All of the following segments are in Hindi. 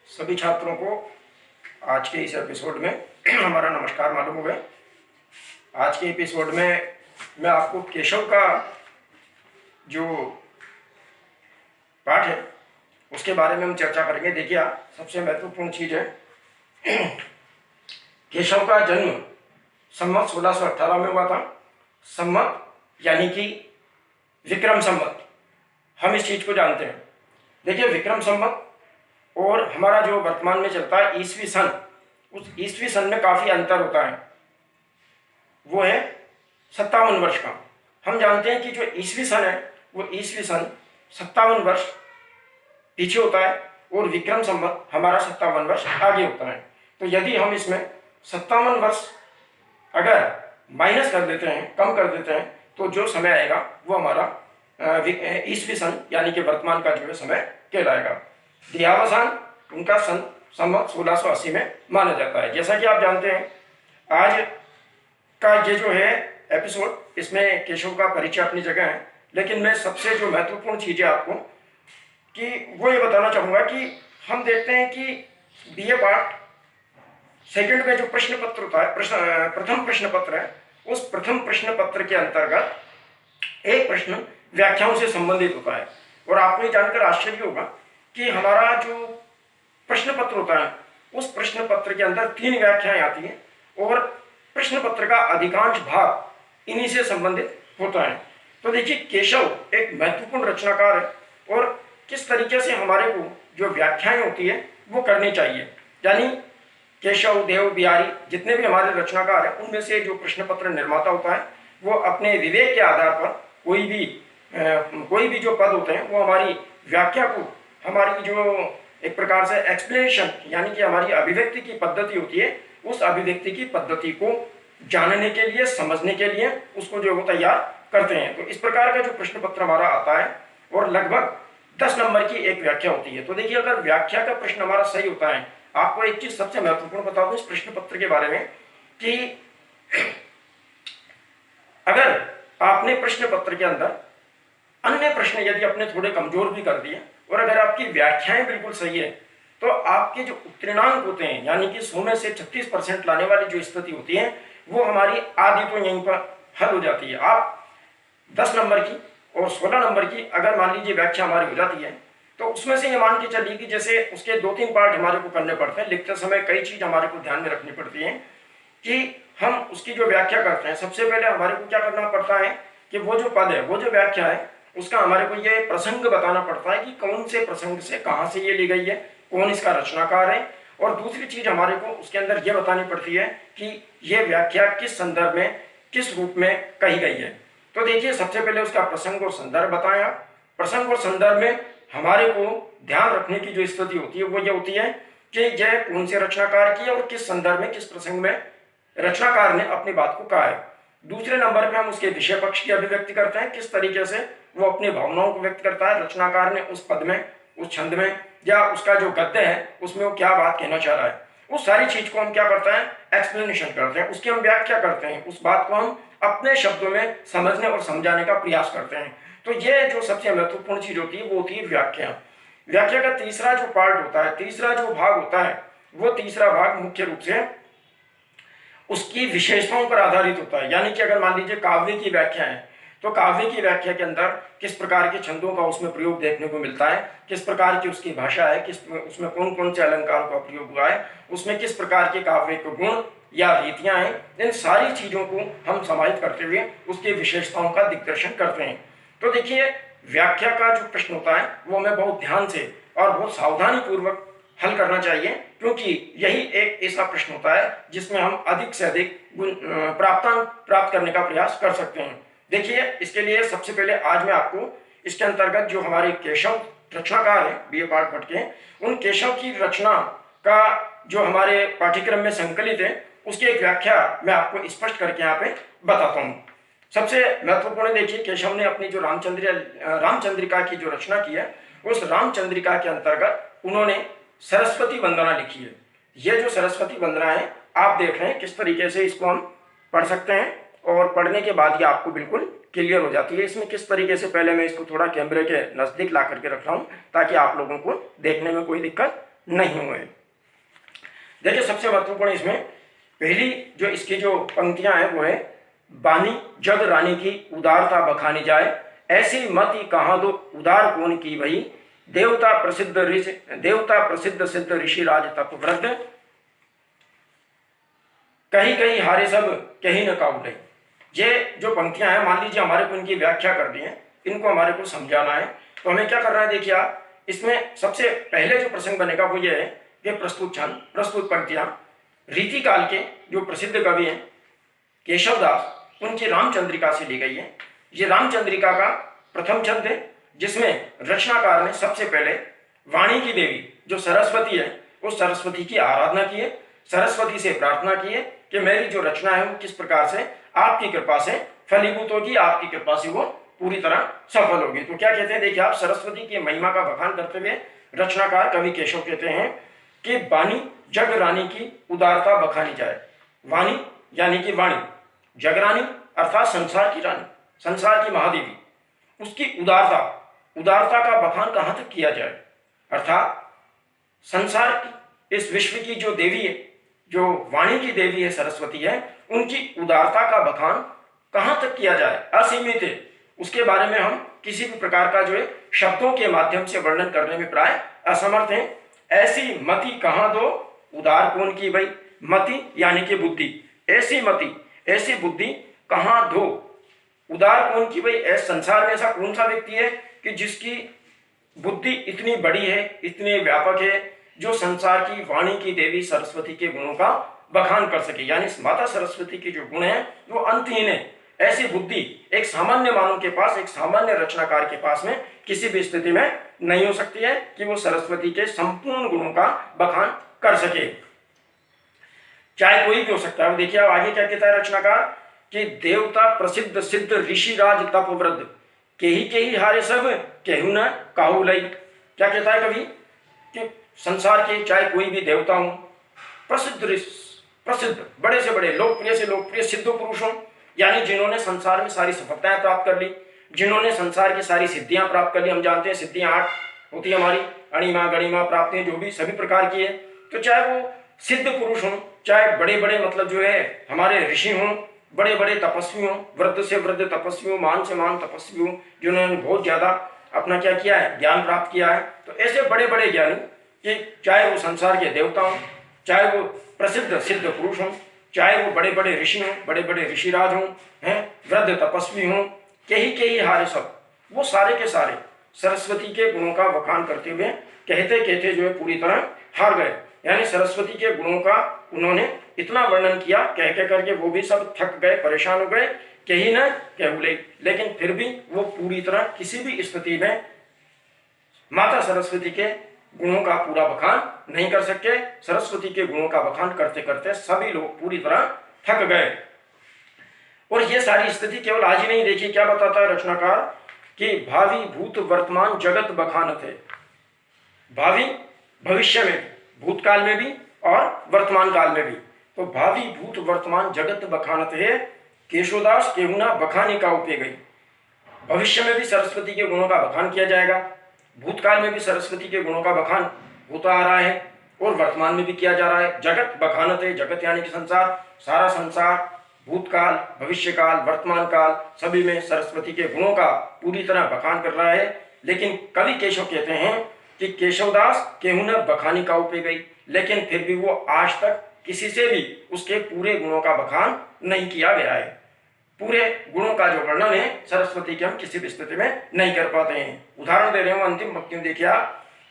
सभी छात्रों को आज के इस एपिसोड में हमारा नमस्कार मालूम हुए। आज के एपिसोड में मैं आपको केशव का जो पाठ है उसके बारे में हम चर्चा करेंगे। देखिए, सबसे महत्वपूर्ण चीज है, केशव का जन्म संवत 1618 में हुआ था। संवत यानी कि विक्रम संवत, हम इस चीज को जानते हैं। देखिए, विक्रम संवत और हमारा जो वर्तमान में चलता है ईसवी सन, उस ईसवी सन में काफी अंतर होता है। वो है 57 वर्ष का। हम जानते हैं कि जो ईसवी सन है वो ईसवी सन 57 वर्ष पीछे होता है और विक्रम संवत हमारा 57 वर्ष आगे होता है। तो यदि हम इसमें 57 वर्ष अगर माइनस कर देते हैं, कम कर देते हैं, तो जो समय आएगा वो हमारा ईसवी सन यानी कि वर्तमान का जो है समय कहलाएगा। देहावसान उनका सन संवत 1680 में माना जाता है। जैसा कि आप जानते हैं, आज का ये जो है एपिसोड, इसमें केशव का परिचय अपनी जगह है, लेकिन मैं सबसे जो महत्वपूर्ण चीज़ है आपको कि वो ये बताना चाहूँगा कि हम देखते हैं कि बीए पार्ट सेकंड में जो प्रश्न पत्र होता है, प्रथम प्रश्न पत्र है, उस प्रथम प्रश्न पत्र के अंतर्गत एक प्रश्न व्याख्याओं से संबंधित होता है। और आपको ये जानकर आश्चर्य होगा कि हमारा जो प्रश्न पत्र होता है उस प्रश्न पत्र के अंदर 3 व्याख्याएं आती हैं और प्रश्न पत्र का अधिकांश भाग इन्हीं से संबंधित होता है। तो देखिए, केशव एक महत्वपूर्ण रचनाकार है और किस तरीके से हमारे को जो व्याख्याएं होती है वो करनी चाहिए। यानी केशव, देव, बिहारी, जितने भी हमारे रचनाकार हैं, उनमें से जो प्रश्न पत्र निर्माता होता है वो अपने विवेक के आधार पर कोई भी जो पद होते हैं वो हमारी व्याख्या को, हमारी जो एक प्रकार से एक्सप्लेनेशन यानी कि हमारी अभिव्यक्ति की पद्धति होती है, उस अभिव्यक्ति की पद्धति को जानने के लिए, समझने के लिए उसको जो वो तैयार करते हैं। तो इस प्रकार का जो प्रश्न पत्र हमारा आता है और लगभग 10 नंबर की एक व्याख्या होती है। तो देखिए, अगर व्याख्या का प्रश्न हमारा सही होता है, आपको एक चीज सबसे महत्वपूर्ण बता दूं इस प्रश्न पत्र के बारे में कि अगर आपने प्रश्न पत्र के अंदर अन्य प्रश्न यदि अपने थोड़े कमजोर भी कर दिए और अगर आपकी व्याख्याएं बिल्कुल सही है, तो आपके जो उत्तीर्णांक होते हैं यानी कि 100 में से 36% लाने वाली जो स्थिति होती है वो हमारी आधी तो यहीं पर हल हो जाती है। आप 10 नंबर की और 16 नंबर की अगर मान लीजिए व्याख्या हमारी हो जाती है, तो उसमें से ये मान के चलिए कि जैसे उसके 2-3 पार्ट हमारे को करने पड़ते हैं। लिखते समय कई चीज हमारे को ध्यान में रखनी पड़ती है कि हम उसकी जो व्याख्या करते हैं, सबसे पहले हमारे को क्या करना पड़ता है कि वो जो पद है, वो जो व्याख्या है, उसका हमारे को ये प्रसंग बताना पड़ता है कि कौन से प्रसंग से कहाँ से ये ली गई है, कौन इसका रचनाकार है। और दूसरी चीज हमारे को उसके अंदर ये बतानी पड़ती है कि ये व्याख्या किस संदर्भ में, किस रूप में कही गई है। तो देखिए, सबसे पहले उसका प्रसंग और संदर्भ बताया। प्रसंग और संदर्भ में हमारे को ध्यान रखने की जो स्थिति होती है वो ये होती है कि यह कौन से रचनाकार की और किस संदर्भ में, किस प्रसंग में रचनाकार ने अपनी बात को कहा है। दूसरे नंबर पे हम उसके विषय पक्ष की अभिव्यक्ति करते हैं, किस तरीके से वो अपनी भावनाओं को व्यक्त करता है, रचनाकार ने उस पद में, उस छंद में या उसका जो गद्य है उसमें वो क्या बात कहना चाह रहा है। उस सारी चीज को हम क्या करते हैं, एक्सप्लेनेशन करते हैं, उसकी हम व्याख्या करते हैं, उस बात को हम अपने शब्दों में समझने और समझाने का प्रयास करते हैं। तो ये जो सबसे महत्वपूर्ण चीज होती है वो होती है व्याख्या। व्याख्या का तीसरा जो पार्ट होता है, तीसरा जो भाग होता है, वो तीसरा भाग मुख्य रूप से उसकी विशेषताओं पर आधारित होता है। यानी कि अगर मान लीजिए काव्य की व्याख्या है, तो काव्य की व्याख्या के अंदर किस प्रकार के छंदों का उसमें प्रयोग देखने को मिलता है, किस प्रकार की उसकी भाषा है, उसमें कौन कौन से अलंकारों का प्रयोग हुआ है, उसमें किस प्रकार के काव्य के गुण या रीतियां हैं, इन सारी चीजों को हम समाहित करते हुए उसकी विशेषताओं का दिग्दर्शन करते हैं। तो देखिए, व्याख्या का जो प्रश्न होता है वो हमें बहुत ध्यान से और बहुत सावधानी पूर्वक हल करना चाहिए, क्योंकि यही एक ऐसा प्रश्न होता है जिसमें हम अधिक से अधिक प्राप्त करने का प्रयास कर सकते हैं। देखिए, इसके लिए सबसे पहले आज मैं आपको इसके अंतर्गत जो हमारे केशव रचनाकार है बीए पार्ट भट्ट के, उन केशव की रचना का जो हमारे पाठ्यक्रम में संकलित है उसकी एक व्याख्या मैं आपको स्पष्ट करके यहाँ पे बताता हूँ। सबसे महत्वपूर्ण देखिए, केशव ने अपनी जो रामचंद्रिका की जो रचना की है, उस रामचंद्रिका के अंतर्गत उन्होंने सरस्वती वंदना लिखी है। ये जो सरस्वती वंदना है, आप देख रहे हैं किस तरीके से इसको हम पढ़ सकते हैं और पढ़ने के बाद ये आपको बिल्कुल क्लियर हो जाती है। इसमें किस तरीके से, पहले मैं इसको थोड़ा कैमरे के नज़दीक ला करके रख रहा हूँ ताकि आप लोगों को देखने में कोई दिक्कत नहीं हुए। देखिए सबसे महत्वपूर्ण इसमें पहली जो इसकी जो पंक्तियां हैं वो है, बानी जग रानी की उदारता बखानी जाए, ऐसी मति कहाँ दो उदार कौन की भई, देवता प्रसिद्ध सिद्ध ऋषि राज तप वृद्ध, कहीं कहीं हारे सब कहीं न काबू। ये जो पंक्तियां हैं, मान लीजिए हमारे को इनकी व्याख्या कर दी है, इनको हमारे को समझाना है, तो हमें क्या करना है। देखिए आप इसमें सबसे पहले जो प्रसंग बनेगा वो ये है कि प्रस्तुत छंद, प्रस्तुत पंक्तियां रीति काल के जो प्रसिद्ध कवि हैं केशवदास, उनकी रामचंद्रिका से ली गई है। ये रामचंद्रिका का प्रथम छंद है, जिसमें रचनाकार ने सबसे पहले वाणी की देवी जो सरस्वती है, उस सरस्वती की आराधना की है, सरस्वती से प्रार्थना की है कि मेरी जो रचना है वो किस प्रकार से आपकी कृपा से फलीभूत होगी, आपकी कृपा से वो पूरी तरह सफल होगी। तो क्या कहते हैं, देखिए आप, सरस्वती की महिमा का बखान करते हुए रचनाकार कवि केशव कहते हैं कि वाणी जग रानी की उदारता बखानी जाए। वाणी यानी कि वाणी, जगरानी अर्थात संसार की रानी, संसार की महादेवी, उसकी उदारता, उदारता का बखान कहां तक किया जाए, अर्थात संसार की, इस विश्व की जो देवी है, जो वाणी की देवी है, सरस्वती है, उनकी उदारता का बखान कहां तक किया जाए, असीमित है। उसके बारे में हम किसी भी प्रकार का जो है शब्दों के माध्यम से वर्णन करने में प्राय असमर्थ हैं। ऐसी मति कहां दो उदार कौन की भई, मति यानी कि बुद्धि, ऐसी मति, ऐसी बुद्धि कहां दो उदार कौन की भई। ऐसे संसार में ऐसा कौन सा व्यक्ति है कि जिसकी बुद्धि इतनी बड़ी है, इतनी व्यापक है, जो संसार की वाणी की देवी सरस्वती के गुणों का बखान कर सके। यानी माता सरस्वती के जो गुण हैं वो अंतहीन है। ऐसी बुद्धि एक सामान्य मानव के पास, एक सामान्य रचनाकार के पास में किसी भी स्थिति में नहीं हो सकती है कि वो सरस्वती के संपूर्ण गुणों का बखान कर सके, चाहे कोई भी हो सकता है। वो देखिए अब आगे क्या कहता है रचनाकार कि देवता प्रसिद्ध सिद्ध ऋषि राज तप वृद्ध, के ही हारे सब केहू न काहू लई। क्या कहता है कवि कि संसार के चाहे कोई भी देवता हो, प्रसिद्ध बड़े से बड़े, लोकप्रिय से लोकप्रिय सिद्ध पुरुष हों, यानी जिन्होंने संसार में सारी सफलताएं प्राप्त कर ली, जिन्होंने संसार की सारी सिद्धियां प्राप्त कर ली। हम जानते हैं सिद्धियां 8 होती है हमारी, अणिमा गणिमा प्राप्तियां जो भी सभी प्रकार की है। तो चाहे वो सिद्ध पुरुष हों, चाहे बड़े बड़े मतलब जो है हमारे ऋषि हों, बड़े बड़े तपस्वी हों, वृद्ध से वृद्ध तपस्वी हों, मान से मान तपस्वी हों, जिन्होंने बहुत ज्यादा अपना क्या किया है, ज्ञान प्राप्त किया है। तो ऐसे बड़े बड़े ज्ञानी कि चाहे वो संसार के देवता हों, चाहे वो प्रसिद्ध सिद्ध पुरुष हों, चाहे वो बड़े बड़े ऋषि हों, बड़े बड़े ऋषिराज हों, हैं वृद्ध तपस्वी हों, के ही हारे सब, वो सारे के सारे सरस्वती के गुणों का बखान करते हुए कहते कहते जो है पूरी तरह हार गए। यानी सरस्वती के गुणों का उन्होंने इतना वर्णन किया, कह कह करके वो भी सब थक गए, परेशान हो गए, कहीं न कहूले, लेकिन फिर भी वो पूरी तरह किसी भी स्थिति में माता सरस्वती के गुणों का पूरा बखान नहीं कर सके। सरस्वती के गुणों का बखान करते करते सभी लोग पूरी तरह थक गए। और ये सारी स्थिति केवल आज ही नहीं, देखिए क्या बताता है रचनाकार कि भावी भूत वर्तमान जगत बखानत है। भावी भविष्य में भी, भूतकाल में भी और वर्तमान काल में भी। तो भावी भूत वर्तमान जगत बखानत है, केशवदास केहुना बखाने का उपे गई। भविष्य में भी सरस्वती के गुणों का बखान किया जाएगा, भूतकाल में भी सरस्वती के गुणों का बखान होता आ रहा है और वर्तमान में भी किया जा रहा है। जगत बखानत है, जगत यानी कि संसार, सारा संसार, भूतकाल, भविष्यकाल, वर्तमान काल, सभी में सरस्वती के गुणों का पूरी तरह बखान कर रहा है। लेकिन कवि केशव कहते हैं कि केशवदास केहू न बखानी का उपे गई, लेकिन फिर भी वो आज तक किसी से भी उसके पूरे गुणों का बखान नहीं किया गया है। पूरे गुणों का जो वर्णन है सरस्वती के हम किसी भी स्थिति में नहीं कर पाते हैं। उदाहरण दे रहे हूं अंतिम पंक्ति में, देखिए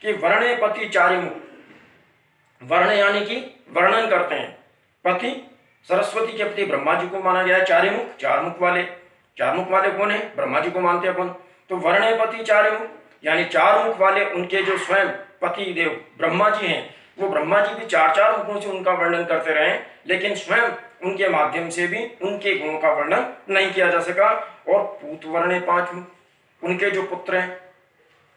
कि वर्णे पति चारि मुख, वर्ण यानी कि वर्णन करते हैं। पति सरस्वती के पति ब्रह्मा जी को माना गया है, चारि मुख, चार मुख वाले। चार मुख वाले कौन है? ब्रह्मा जी को मानते अपन। तो वर्णे पति चारि मुख यानी चार मुख वाले उनके जो स्वयं पति देव ब्रह्मा जी हैं, वो ब्रह्मा जी भी चार चार मुखों से उनका वर्णन करते रहे, लेकिन स्वयं उनके माध्यम से भी उनके गुणों का वर्णन नहीं किया जा सका। और पूत वर्णे 5 मुख, उनके जो पुत्र हैं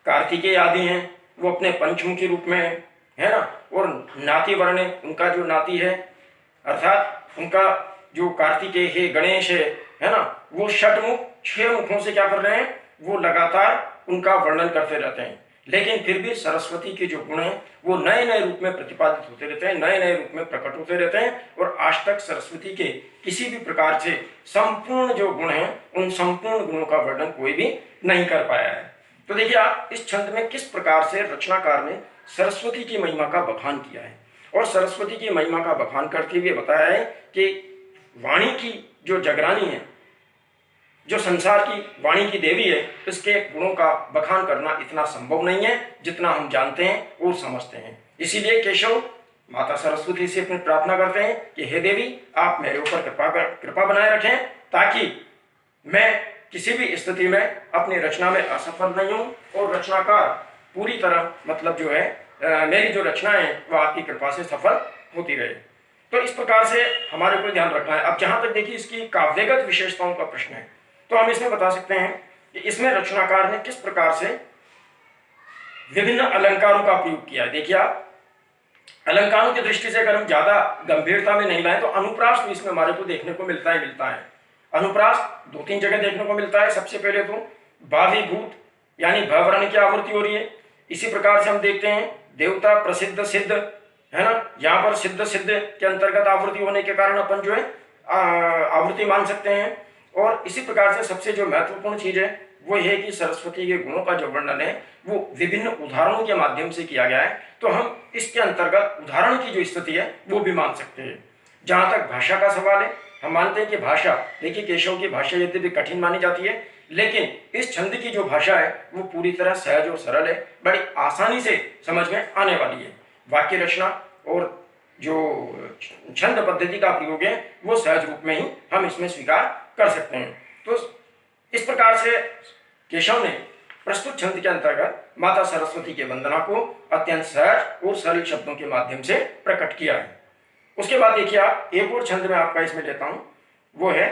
कार्तिकेय आदि हैं, वो अपने पंचमुखी रूप में है ना। और नाती वर्णे, उनका जो नाती है अर्थात उनका जो कार्तिकेय है, गणेश है ना, वो षटमुख छह मुखों से क्या कर रहे हैं, वो लगातार उनका वर्णन करते रहते हैं। लेकिन फिर भी सरस्वती के जो गुण हैं वो नए नए रूप में प्रतिपादित होते रहते हैं, नए नए रूप में प्रकट होते रहते हैं, और आज तक सरस्वती के किसी भी प्रकार से संपूर्ण जो गुण हैं उन संपूर्ण गुणों का वर्णन कोई भी नहीं कर पाया है। तो देखिए आप इस छंद में किस प्रकार से रचनाकार ने सरस्वती की महिमा का बखान किया है, और सरस्वती की महिमा का बखान करते हुए बताया है कि वाणी की जो जगरानी है, जो संसार की वाणी की देवी है, इसके गुणों का बखान करना इतना संभव नहीं है जितना हम जानते हैं और समझते हैं। इसीलिए केशव माता सरस्वती से अपनी प्रार्थना करते हैं कि हे देवी, आप मेरे ऊपर कृपा बनाए रखें, ताकि मैं किसी भी स्थिति में अपनी रचना में असफल नहीं हूं, और रचनाकार पूरी तरह मतलब जो है मेरी जो रचना है वह आपकी कृपा से सफल होती रहे। तो इस प्रकार से हमारे को ध्यान रखना है। अब जहां तक देखिए इसकी काव्यगत विशेषताओं का प्रश्न है, तो हम इसमें बता सकते हैं कि इसमें रचनाकार ने किस प्रकार से विभिन्न अलंकारों का प्रयोग किया है। देखिए आप, अलंकारों की दृष्टि से अगर हम ज्यादा गंभीरता में नहीं लाए तो अनुप्रास तो इसमें हमारे को देखने को मिलता है। अनुप्रास दो तीन जगह देखने को मिलता है। सबसे पहले तो भावीभूत यानी भवर्ण की आवृत्ति हो रही है। इसी प्रकार से हम देखते हैं देवता प्रसिद्ध सिद्ध, है ना, यहाँ पर सिद्ध सिद्ध के अंतर्गत आवृत्ति होने के कारण अपन जो है आवृत्ति मान सकते हैं। और इसी प्रकार से सबसे जो महत्वपूर्ण चीज है वो है कि सरस्वती के गुणों का जो वर्णन है वो विभिन्न उदाहरणों के माध्यम से किया गया है, तो हम इसके अंतर्गत उदाहरण की जो स्थिति है वो भी मान सकते हैं। जहां तक भाषा का सवाल है, हम मानते हैं कि भाषा, देखिए केशव की भाषा यद्यपि कठिन मानी जाती है, लेकिन इस छंद की जो भाषा है वो पूरी तरह सहज और सरल है, बड़ी आसानी से समझ में आने वाली है। वाक्य रचना और जो छंद पद्धति का प्रयोग है वो सहज रूप में ही हम इसमें स्वीकार कर सकते हैं। तो इस प्रकार से केशव ने प्रस्तुत छंद के अंतर्गत माता सरस्वती के वंदना को अत्यंत सहज और सरल शब्दों के माध्यम से प्रकट किया है। उसके बाद देखिए आप, एक और छंद में आपका इसमें लेता हूं, वो है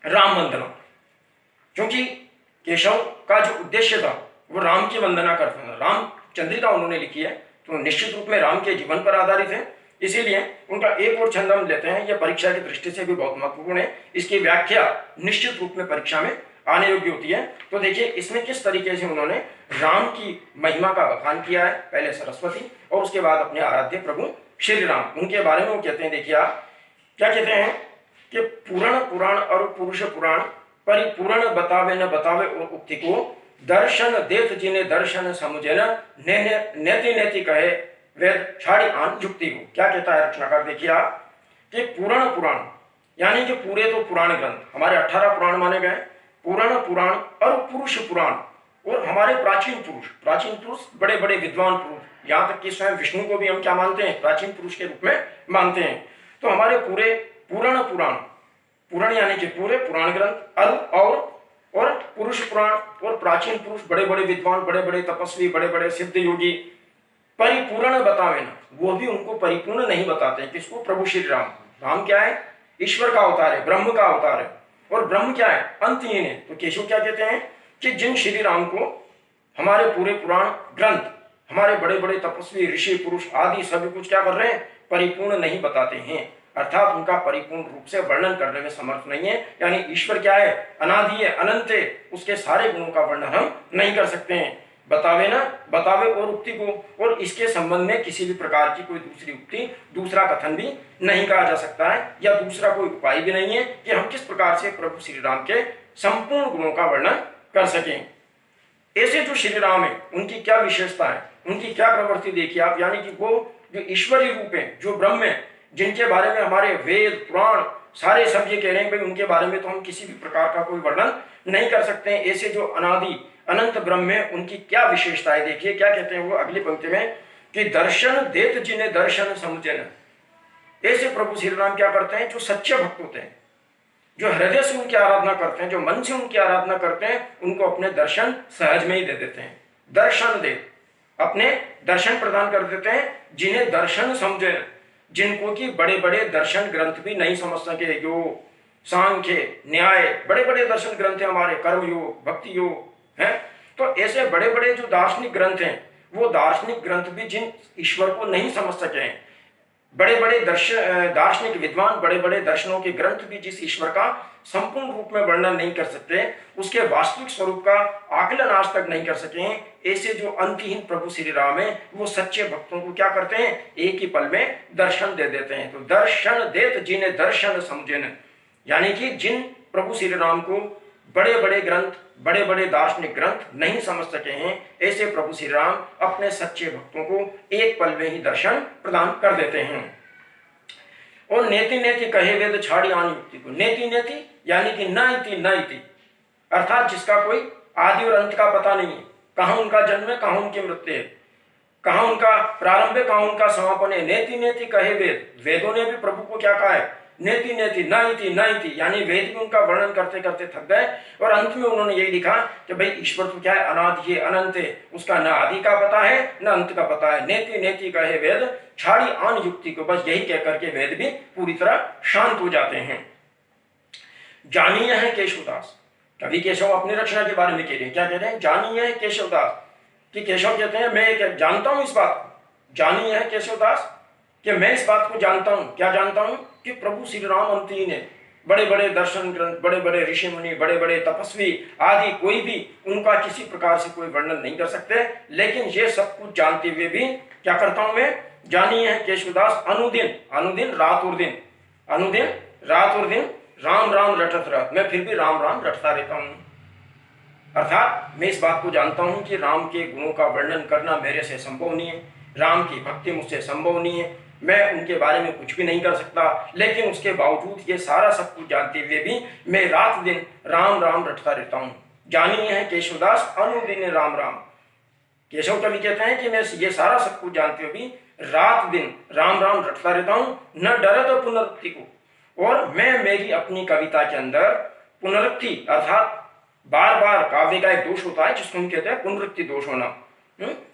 राम वंदना। क्योंकि केशव का जो उद्देश्य था वो राम की वंदना करना था, राम चंद्रिका उन्होंने लिखी है तो निश्चित रूप में राम के जीवन पर आधारित है, इसीलिए उनका एक और छंद हम लेते हैं। यह परीक्षा की दृष्टि से भी बहुत महत्वपूर्ण है, इसकी व्याख्या निश्चित रूप में परीक्षा में आने योग्य होती है। तो देखिए इसमें किस तरीके से उन्होंने राम की महिमा का बखान किया है, पहले सरस्वती और उसके बाद अपने आराध्य प्रभु श्री राम, उनके बारे में वो कहते हैं। देखिए आप क्या कहते हैं कि पुराण पुराण और पुरुष पुराण परिपूर्ण बतावे न बतावे और उक्ति को दर्शन देत जिने दर्शन समुझे न नेति नेति कहे वेद छाड़ी आन युक्ति को। क्या कहता है रचनाकार, देखिए आप कि पुराण पुराण यानी कि पूरे तो पुराण ग्रंथ, हमारे 18 पुराण माने गए, पुराण पुराण और पुरुष पुराण, और हमारे प्राचीन पुरुष बड़े बड़े विद्वान पुरुष, यहाँ तक कि स्वयं विष्णु को भी हम क्या मानते हैं, प्राचीन पुरुष के रूप में मानते हैं। तो हमारे पूरे पुराण पुराण, पुराण यानी कि पूरे पुराण ग्रंथ और पुरुष पुराण और प्राचीन पुरुष, बड़े बड़े विद्वान, बड़े बड़े तपस्वी, बड़े बड़े सिद्ध योगी परिपूर्ण बतावे ना, वो भी उनको परिपूर्ण नहीं बताते हैं। किसको? प्रभु श्री राम। राम क्या है? ईश्वर का अवतार है, ब्रह्म का अवतार है, और ब्रह्म क्या है? अंतहीन है। तो केशव क्या कहते हैं कि जिन श्री राम को हमारे पूरे पुराण ग्रंथ, हमारे बड़े बड़े तपस्वी ऋषि पुरुष आदि सभी कुछ क्या कर रहे हैं? परिपूर्ण नहीं बताते हैं, अर्थात उनका परिपूर्ण रूप से वर्णन करने में समर्थ नहीं है। यानी ईश्वर क्या है? अनादि है, अनंत है, उसके सारे गुणों का वर्णन हम नहीं कर सकते हैं। बतावे ना, बतावे और उक्ति को, और इसके संबंध में किसी भी प्रकार की कोई दूसरी उक्ति, दूसरा कथन भी नहीं कहा जा सकता है, या दूसरा कोई उपाय भी नहीं है कि हम किस प्रकार से प्रभु श्री राम के संपूर्ण गुणों का वर्णन कर सकें। ऐसे जो श्री राम है उनकी क्या विशेषता है, उनकी क्या प्रवृत्ति देखिए आप, यानी कि वो जो ईश्वरीय रूप है, जो ब्रह्म है, जिनके बारे में हमारे वेद पुराण सारे सब ये कह रहे हैं भाई उनके बारे में तो हम किसी भी प्रकार का कोई वर्णन नहीं कर सकते हैं। ऐसे जो अनादि अनंत ब्रह्म है उनकी क्या विशेषता है, देखिए क्या कहते हैं वो अगली पंक्ति में कि दर्शन देत जिन्हें दर्शन समुझे न। ऐसे प्रभु श्री राम क्या करते हैं, जो सच्चे भक्त होते हैं, जो हृदय से उनकी आराधना करते हैं, जो मन से उनकी आराधना करते हैं, उनको अपने दर्शन सहज में ही दे देते हैं। दर्शन दे, अपने दर्शन प्रदान कर देते हैं, जिन्हें दर्शन समझे न, जिनको कि बड़े बड़े दर्शन ग्रंथ भी नहीं समझ सके, जो सांख्य न्याय बड़े बड़े दर्शन ग्रंथ हैं हमारे, कर्म योग भक्ति योग है, तो ऐसे बड़े बड़े जो दार्शनिक ग्रंथ हैं, वो दार्शनिक ग्रंथ भी जिन ईश्वर को नहीं समझ सके हैं, बड़े बड़े दार्शनिक विद्वान, बड़े बड़े दर्शनों के ग्रंथ भी जिस ईश्वर का संपूर्ण रूप में वर्णन नहीं कर सकते, उसके वास्तविक स्वरूप का आकलन आज तक नहीं कर सके हैं, ऐसे जो अंतहीन प्रभु श्री राम है, वो सच्चे भक्तों को क्या करते हैं, एक ही पल में दर्शन दे देते हैं। तो दर्शन देत जिन्हें दर्शन समझेन, यानी कि जिन प्रभु श्री राम को बड़े बड़े ग्रंथ, बड़े बड़े दार्शनिक ग्रंथ नहीं समझ सके हैं, ऐसे प्रभु श्री राम अपने सच्चे भक्तों को एक पल में ही दर्शन प्रदान कर देते हैं। और नेति नेति कहे वेद छाड़ी आन युक्ति को, नेति नेति यानी कि न इति न इति, अर्थात जिसका कोई आदि और अंत का पता नहीं है, कहां उनका जन्म है, कहां उनकी मृत्यु है, कहां उनका प्रारंभ है, कहां उनका समापन है। नेति नेति कहे वेद, वेदों ने भी प्रभु को क्या कहा है, नेति नेति न इति न इति, यानी वेद भी उनका वर्णन करते करते थक गए और अंत में उन्होंने यही लिखा कि भाई ईश्वर तो क्या है, अनादि है, अनंत है, उसका न आदि का पता है न अंत का पता है। नेति नेति कहे वेद छाड़ी आन युक्ति को, बस यही कहकर के वेद भी पूरी तरह शांत हो जाते हैं। जानिए है केशवदास, कवि केशव अपनी रचना के बारे में कह रहे हैं, क्या कह रहे हैं, जानिए है केशवदास, कि केशव कहते हैं मैं जानता हूं इस बात को, जानिए है केशवदास कि मैं इस बात को जानता हूं, क्या जानता हूं, कि प्रभु श्री राम अंतहीन है। बड़े बड़े दर्शन ग्रंथ, बड़े बड़े ऋषि मुनि, बड़े बड़े तपस्वी आदि कोई भी उनका किसी प्रकार से कोई वर्णन नहीं कर सकते, लेकिन ये सब कुछ जानते हुए भी क्या करता हूं मैं, जानिए है केशवदास अनुदिन, अनुदिन रात और दिन, अनुदिन रात और दिन राम राम रटत रहत, मैं फिर भी राम राम रटता रहता हूं। अर्थात मैं इस बात को जानता हूं कि राम के गुणों का वर्णन करना मेरे से संभव नहीं है, राम की भक्ति मुझसे संभव नहीं है, मैं उनके बारे में कुछ भी नहीं कर सकता, लेकिन उसके बावजूद ये सारा सब कुछ जानते हुए भी मैं रात दिन राम राम रटता रहता हूं। जानिए है केशवदास अनुदिन राम राम, केशव कवि कहते हैं कि मैं ये सारा सब कुछ जानते हुए भी रात दिन राम राम रटता रहता हूं, न डरत पुनरुक्ति को, और मैं मेरी अपनी कविता के अंदर पुनरुक्ति अर्थात बार बार, काव्य का एक दोष होता है जिसको हम कहते हैं पुनरुक्ति दोष होना,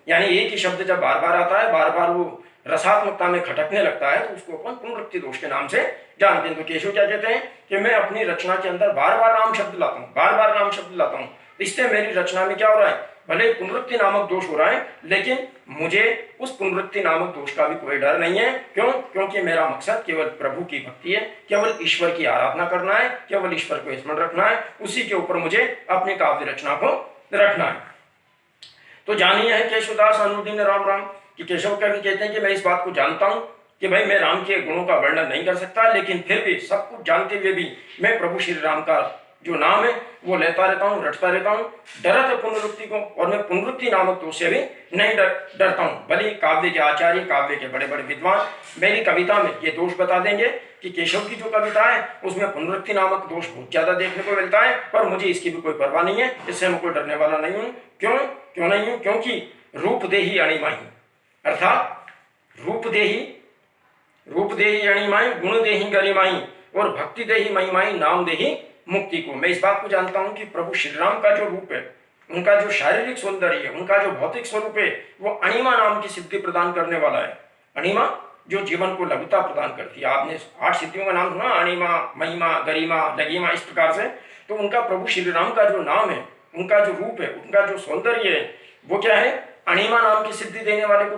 यानी एक ही शब्द जब बार बार आता है, बार बार वो रसात्मकता में खटकने लगता है, तो उसको अपन पुनरुक्ति दोष के नाम से जानते हैं। तो केशव क्या कहते हैं कि मैं अपनी रचना के अंदर बार बार राम शब्द लाता हूँ, बार बार राम शब्द लाता हूँ, इससे मेरी रचना में क्या हो रहा है, भले पुनरुक्ति नामक दोष हो रहा है, लेकिन मुझे उस पुनरुक्ति नामक दोष का भी कोई डर नहीं है। क्यों, क्योंकि मेरा मकसद केवल प्रभु की भक्ति है, केवल ईश्वर की आराधना करना है, केवल ईश्वर को स्मरण रखना है, उसी के ऊपर मुझे अपनी काव्य रचना को रखना है। तो जानिए है केशवदास अनुदिन राम राम, कि केशव कवि कहते हैं कि मैं इस बात को जानता हूं कि भाई मैं राम के गुणों का वर्णन नहीं कर सकता, लेकिन फिर भी सब कुछ जानते हुए भी मैं प्रभु श्री राम का जो नाम है वो लेता रहता हूँ, रटता रहता हूँ, डरत पुनरुक्ति को, और मैं पुनरुक्ति नामक दोष से भी नहीं डरता हूँ। भले काव्य के आचार्य, काव्य के बड़े बड़े विद्वान मेरी कविता में ये दोष बता देंगे कि केशव की जो कविता है उसमें पुनरुक्ति नामक दोष बहुत ज्यादा देखने को मिलता है, पर मुझे इसकी भी कोई परवाह नहीं है, इससे मैं कोई डरने वाला नहीं हूँ। क्यों नहीं हूँ, क्योंकि रूप देही अणिमाही, अर्थात रूप देही अणिमाई, गुण देही गरिमाई, और भक्ति देही महिमाई, नाम देही मुक्ति को। मैं इस बात को जानता हूं कि प्रभु श्री राम का जो रूप है, उनका जो शारीरिक सौंदर्य है, उनका जो भौतिक स्वरूप है, वो अणिमा नाम की सिद्धि प्रदान करने वाला है। अणिमा जो जीवन को लघुता प्रदान करती है, आपने 8 सिद्धियों का नाम सुना, अणिमा, महिमा, गरिमा, लघिमा, इस प्रकार से। तो उनका प्रभु श्री राम का जो नाम है, उनका जो रूप है, उनका जो सौंदर्य है, वो क्या है, अणिमा नाम की सिद्धि देने वाले को,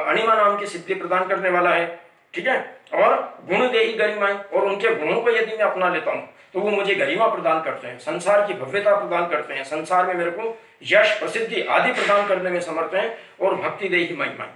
अणिमा नाम की सिद्धि प्रदान करने वाला है, ठीक है। और गुण देही गरिमाएं, और उनके गुणों को यदि मैं अपना लेता हूं तो वो मुझे गरिमा प्रदान करते हैं, संसार की भव्यता प्रदान करते हैं, संसार में मेरे को यश प्रसिद्धि आदि प्रदान करने में समर्थ हैं, और भक्ति देही महिमाएं,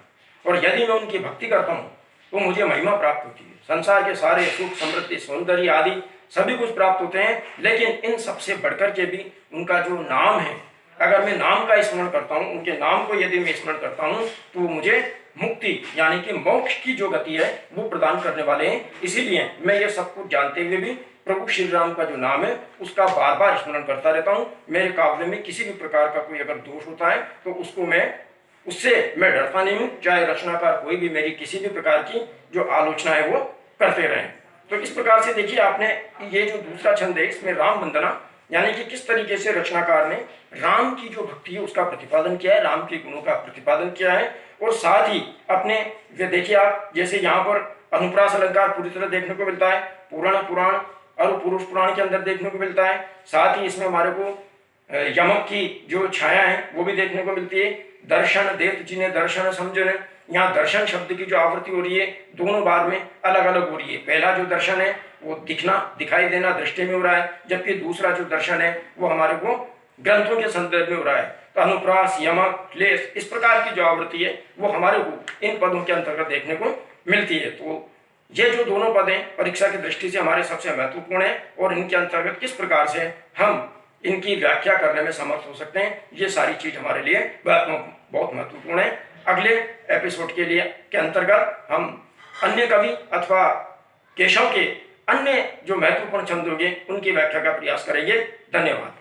और यदि मैं उनकी भक्ति करता हूं तो मुझे महिमा प्राप्त होती है, संसार के सारे सुख समृद्धि सौंदर्य आदि सभी कुछ प्राप्त होते हैं। लेकिन इन सबसे बढ़कर के भी उनका जो नाम है, अगर मैं नाम का स्मरण करता हूँ, उनके नाम को यदि मैं स्मरण करता हूँ, तो मुझे मुक्ति यानी कि मोक्ष की जो गति है वो प्रदान करने वाले हैं। इसीलिए मैं ये सब कुछ जानते हुए भी प्रभु श्री राम का जो नाम है उसका बार बार स्मरण करता रहता हूँ। मेरे काव्य में किसी भी प्रकार का कोई अगर दोष होता है तो उससे मैं डरता नहीं हूँ, चाहे रचनाकार कोई भी मेरी किसी भी प्रकार की जो आलोचना है वो करते रहे। तो इस प्रकार से देखिए, आपने ये जो दूसरा छंद है इसमें राम वंदना, यानी कि किस तरीके से रचनाकार ने राम की जो भक्ति है उसका प्रतिपादन किया है, राम के गुणों का प्रतिपादन किया है, और साथ ही अपने ये देखिए आप, जैसे यहाँ पर अनुप्रास अलंकार पूरी तरह देखने को मिलता है, पुराण और पुरुष पुराण के अंदर देखने को मिलता है। साथ ही इसमें हमारे को यमक की जो छाया है वो भी देखने को मिलती है। दर्शन देत जिन्हें दर्शन समझने, यहाँ दर्शन शब्द की जो आवृत्ति हो रही है दोनों बार में अलग अलग हो रही है। पहला जो दर्शन है वो दिखना, दिखाई देना, दृष्टि में हो रहा है, जबकि दूसरा जो दर्शन है वो हमारे को ग्रंथों के संदर्भ में हो रहा है। तो अनुप्रास, यमक, क्लेश, इस प्रकार की जो आवृत्ति है वो हमारे को इन पदों के अंतर्गत देखने को मिलती है। तो ये जो दोनों पद हैं परीक्षा की दृष्टि से हमारे सबसे महत्वपूर्ण है और इनके अंतर्गत किस प्रकार से हम इनकी व्याख्या करने में समर्थ हो सकते हैं, ये सारी चीज हमारे लिए बहुत महत्वपूर्ण है। अगले एपिसोड के लिए के अंतर्गत हम अन्य कवि अथवा केशव के अन्य जो महत्वपूर्ण छंद होंगे उनकी व्याख्या का प्रयास करेंगे। धन्यवाद।